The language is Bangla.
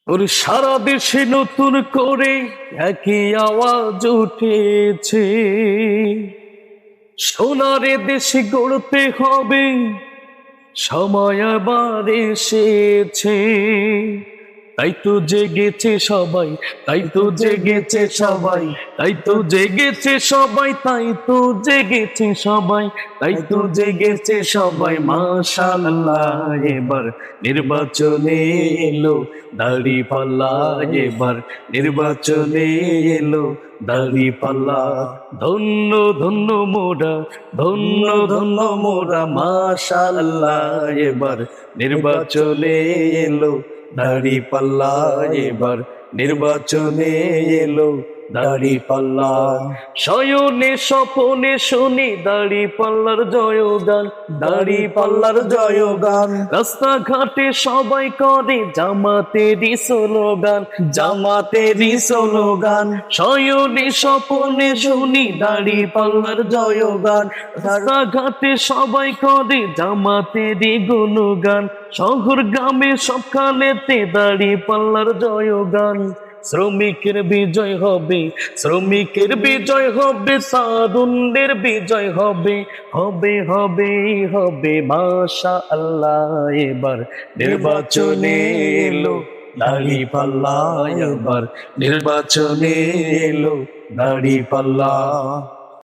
ওর সারা দেশে নতুন করে একই আওয়াজ উঠেছে, সোনারে দেশে গড়তে হবে, সময় আবার এসেছে। তাই তো জেগেছে সবাই, তাই তো জেগেছে সবাই, তাই তো জেগেছে সবাই, তাই তো জেগেছে সবাই, তাই তো জেগেছে সবাই। মাশাআল্লাহ, এবার নির্বাচনে এলো দাড়িপাল্লা, এবার নির্বাচনে এলো দাড়িপাল্লা। ধন্য ধন্য মোরা, ধন্য ধন্য মোরা, মাশাআল্লাহ, এবার নির্বাচনে এলো দাড়িপাল্লা, এবার নির্বাচনে এলো দাড়িপাল্লা। শয়নে স্বপনে শুনি দাড়িপাল্লার জয়গান, দাড়িপাল্লার জয়গান। রাস্তাঘাটে সবাই করে জামাতেরই স্লোগান, জামাতেরই স্লোগান। শয়নে স্বপনে শুনি দাড়িপাল্লার জয়গান, রাস্তাঘাটে সবাই করে জামাতেরই গুণগান। শহর গ্রামে সবখানেতে দাড়িপাল্লার জয়গান। শ্রমিকের বিজয় হবে, শ্রমিকের বিজয় হবে, তারুণ্যের বিজয় হবে, হবে হবে হবে। মাশাআল্লাহ, এবার নির্বাচনে এলো দাড়িপাল্লা, এবার নির্বাচনে এলো দাড়িপাল্লা।